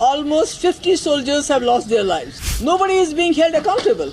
almost 50 soldiers have lost their lives. Nobody is being held accountable.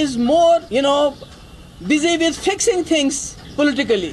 is more, busy with fixing things politically.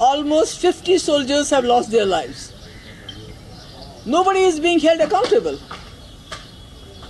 almost 50 soldiers have lost their lives. Nobody is being held accountable.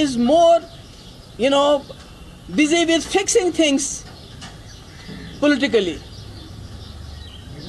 is more, busy with fixing things politically.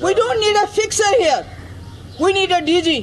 We don't need a fixer here. We need a DG.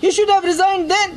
He should have resigned then.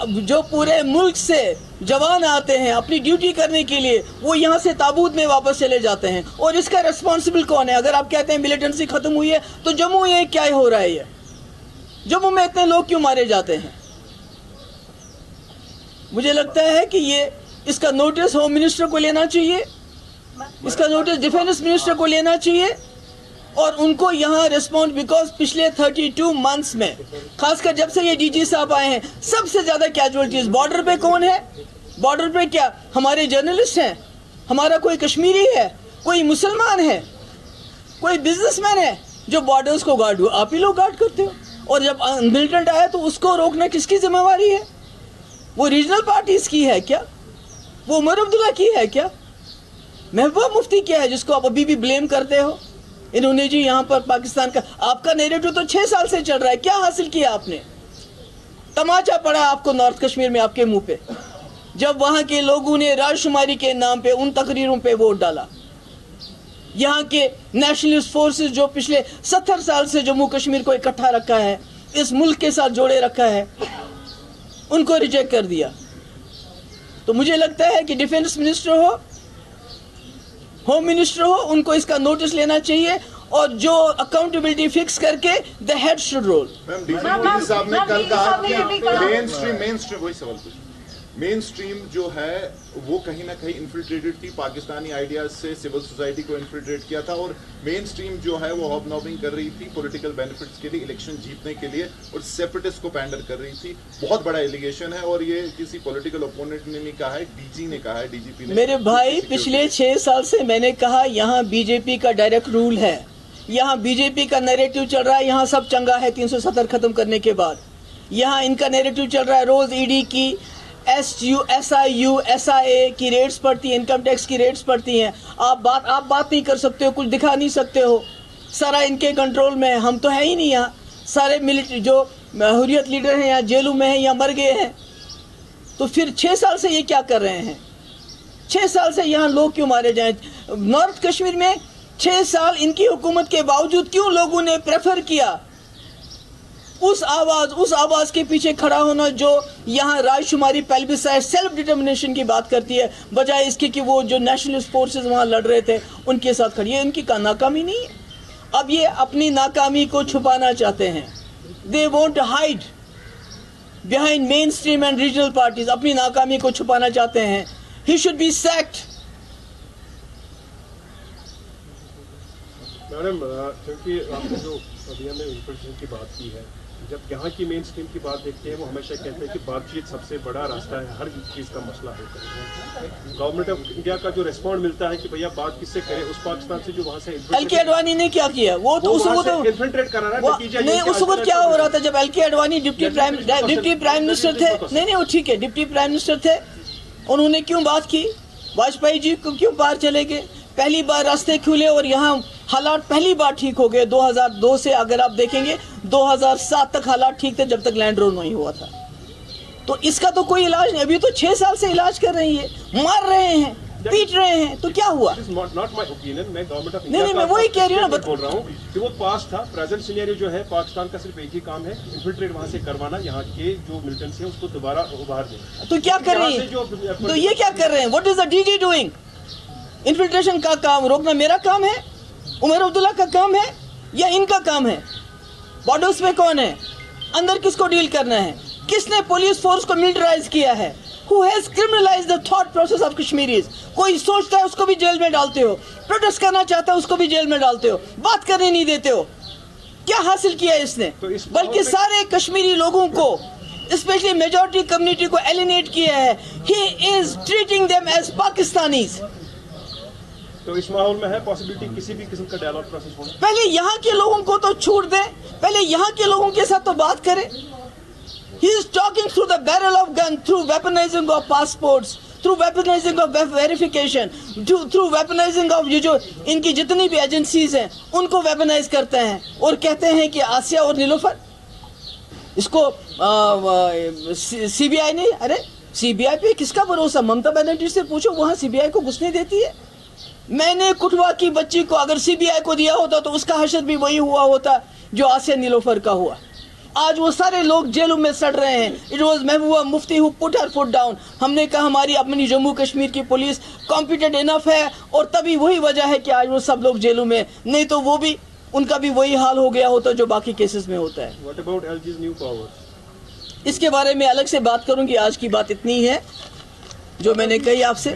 جو پورے ملک سے جوان آتے ہیں اپنی duty کرنے کے لیے، وہ یہاں سے تابوت میں واپس چلے جاتے ہیں. اور اس کا ریسپانسبل کون ہے؟ اگر آپ کہتے ہیں ملیٹنسی ختم ہوئی ہے تو جموں یہ کیا ہو رہا ہے؟ یہ جموں میں اتنے لوگ کیوں مارے جاتے ہیں؟ مجھے لگتا ہے کہ اس کا نوٹس ہوم منسٹر کو لینا چاہیے، اس کا نوٹس ڈیفینس منسٹر کو لینا چاہیے، اور ان کو یہاں ریسپونڈ، بیکاز پچھلے 32 منتھس میں، خاص کر جب سے یہ ڈی جی صاحب آئے ہیں، سب سے زیادہ کیجولیٹیز بارڈر پہ کون ہے؟ بارڈر پہ کیا ہمارے جرنلسٹ ہیں؟ ہمارا کوئی کشمیری ہے؟ کوئی مسلمان ہے؟ کوئی بزنس مین ہے جو بارڈرز کو گارڈ ہو؟ آپ ہی لوگ گارڈ کرتے ہو. اور جب ملیٹنٹ آیا تو اس کو روکنا کس کی ذمہ داری ہے؟ وہ ریجنل پارٹیز کی ہے کیا؟ وہ عمر عبداللہ کی ہے کیا؟ محبوبہ مفتی کیا ہے جس کو آپ ابھی بھی بلیم کرتے ہو؟ انہوں نے جی یہاں پر پاکستان کا، آپ کا نیریٹو تو 6 سال سے چل رہا ہے، کیا حاصل کیا آپ نے؟ تماچا پڑا آپ کو نارتھ کشمیر میں آپ کے منہ پہ، جب وہاں کے لوگوں نے راج شماری کے نام پہ ان تقریروں پہ ووٹ ڈالا. یہاں کے نیشنلسٹ فورسز جو پچھلے 70 سال سے جموں کشمیر کو اکٹھا رکھا ہے، اس ملک کے ساتھ جوڑے رکھا ہے، ان کو ریجیکٹ کر دیا. تو مجھے لگتا ہے کہ ڈیفینس منسٹر ہو، ہوم منسٹر ہو، ان کو اس کا نوٹس لینا چاہیے، اور جو اکاؤنٹیبلٹی فکس کر کے the head should roll. D G صاحب نے کل کہا کہ مین اسٹریم جو ہے وہ کہیں نہ کہیں انفلٹریٹڈ تھی، پاکستانی آئیڈیاز سے سول سوسائٹی کو انفلٹریٹ کیا تھا، اور مین اسٹریم جو ہے وہ ہاب نابنگ کر رہی تھی پولیٹیکل بینیفٹس کے لیے، الیکشن جیتنے کے لیے، اور سیپریٹسٹ کو پینڈر کر رہی تھی. بہت بڑا ایلیگیشن ہے، اور یہ کسی پولیٹیکل اوپوننٹ نے نہیں کہا ہے، ڈی جی نے کہا ہے، ڈی جی پی نے. میرے بھائی پچھلے 6 سال سے میں نے کہا یہاں بی جے پی کا ڈائریکٹ رول ہے، یہاں بی جے پی کا نیریٹو چل رہا ہے، یہاں سب چنگا ہے 370 ختم کرنے کے بعد. یہاں ان کا نیریٹو چل رہا ہے، روز ای ڈی کی، S I U S I A کی ریٹس پڑتی ہیں، انکم ٹیکس کی ریٹس پڑتی ہیں. آپ بات نہیں کر سکتے ہو، کچھ دکھا نہیں سکتے ہو، سارا ان کے کنٹرول میں ہے. ہم تو ہیں ہی نہیں یہاں، سارے ملٹری جو حریت لیڈر ہیں یا جیلوں میں ہیں یا مر گئے ہیں. تو پھر 6 سال سے یہ کیا کر رہے ہیں؟ 6 سال سے یہاں لوگ کیوں مارے جائیں؟ نارتھ کشمیر میں 6 سال ان کی حکومت کے باوجود کیوں لوگوں نے پریفر کیا اس آواز کے پیچھے کھڑا ہونا جو یہاں رائے شماری پیلبسائڈ سیلف ڈٹرمنیشن کی بات کرتی ہے، بجائے اس کے کہ وہ جو نیشنلسٹ فورسز وہاں لڑ رہے تھے ان کے ساتھ کھڑی ہے. ان کی ناکامی نہیں ہے. اب یہ اپنی ناکامی کو چھپانا چاہتے ہیں. They want hide behind mainstream and regional parties, اپنی ناکامی کو چھپانا چاہتے ہیں. He should be sacked. Madam کیونکہ آپ نے جو ابھی ہم نے انفلٹریشن کی بات کی ہے، جب یہاں کی مین اسٹریم کی بات دیکھتے ہیں وہ ہمیشہ کہتے ہیں کہ بات چیت سب سے بڑا راستہ ہے ہر چیز کا مسئلہ حل کرنے کا. گورنمنٹ آف انڈیا کا جو ریسپونڈ ملتا ہے کہ بھیا بات کس سے کرے، اس پاکستان سے جو وہاں سے ایل کے اڈوانی نے کیا کیا؟ وہ تو انفلٹریٹ کر رہا ہے. نہیں، اس وقت کیا ہو رہا تھا جب ایل کے اڈوانی ڈپٹی پرائم منسٹر تھے؟ نہیں وہ ٹھیک ہے، ڈپٹی پرائم منسٹر تھے، انہوں نے کیوں بات کی؟ واجپئی جی کو کیوں باہر چلے گئے؟ پہلی بار راستے کھلے اور یہاں حالات پہلی بار ٹھیک ہو گئے. 2002 سے اگر آپ دیکھیں گے 2007 تک حالات ٹھیک تھے جب تک لینڈ رول نہیں ہوا تھا. تو اس کا تو کوئی علاج نہیں. ابھی تو 6 سال سے علاج کر رہی ہے، مار رہے ہیں، پیٹ رہے ہیں، تو کیا ہوا؟ نہیں میں وہی کہہ رہی ہوں نا، بول رہا ہوں کہ وہ پاسٹ تھا. پریزنٹ سینیریو جو ہے پاکستان کا صرف ایک ہی کام ہے، انفلٹریٹ وہاں سے کروانا، یہاں کے جو ملٹنٹس ہیں اس کو دوبارہ ابھار دینا. تو کیا کر رہی ہیں؟ تو یہ کیا کر رہے ہیں؟ What is the D G doing? Infiltration کا کام روکنا میرا کام ہے، عمر عبداللہ کا کام ہے، یا ان کا کام ہے؟ بارڈرز پہ کون ہے؟ اندر کس کو ڈیل کرنا ہے؟ کس نے پولیس فورس کو ملٹرائز کیا ہے؟ Who has criminalized the thought process of Kashmiris? کوئی سوچتا ہے اس کو بھی جیل میں ڈالتے ہو، پروٹیسٹ کرنا چاہتا ہے اس کو بھی جیل میں ڈالتے ہو، بات کرنے نہیں دیتے ہو. کیا حاصل کیا اس نے؟ بلکہ سارے کشمیری لوگوں کو، اسپیشلی میجورٹی کمیونٹی کو ایلینیٹ کیا ہے. He is treating them as Pakistanis. تو اس ماحول میں ہے پاسبلٹی کسی بھی قسم کا ڈائیلاگ پروسیس ہونا؟ پہلے یہاں کے لوگوں کو تو چھوڑ دیں، پہلے یہاں کے لوگوں کے ساتھ تو بات کریں. He is talking through the barrel of gun, through weaponizing of passports, through weaponizing of verification, through weaponizing of یہ جو ان کی جتنی بھی ایجنسیز ہیں ان کو weaponize کرتے ہیں اور کہتے ہیں کہ آسیہ اور نیلوفر اس کو سی بی آئی نے، ارے سی بی آئی پہ کس کا بھروسہ؟ ممتا بنرجی سے پوچھو، وہاں سی بی آئی کو گھسنے دیتی ہے. میں نے کٹھوا کی بچی کو اگر سی بی آئی کو دیا ہوتا تو اس کا حشر بھی وہی ہوا ہوتا جو آسیہ نیلوفر کا ہوا. آج وہ سارے لوگ جیلوں میں سڑ رہے ہیں. It was Mehbooba Mufti who put her foot down. ہم نے کہا ہماری اپنی جموں کشمیر کی پولیس کمپیٹنٹ انف ہے, اور تبھی وہی وجہ ہے کہ آج وہ سب لوگ جیلوں میں, نہیں تو وہ بھی ان کا بھی وہی حال ہو گیا ہوتا جو باقی کیسز میں ہوتا ہے. What about LG's new powers? اس کے بارے میں الگ سے بات کروں گی, آج کی بات اتنی ہے جو میں نے کہی آپ سے.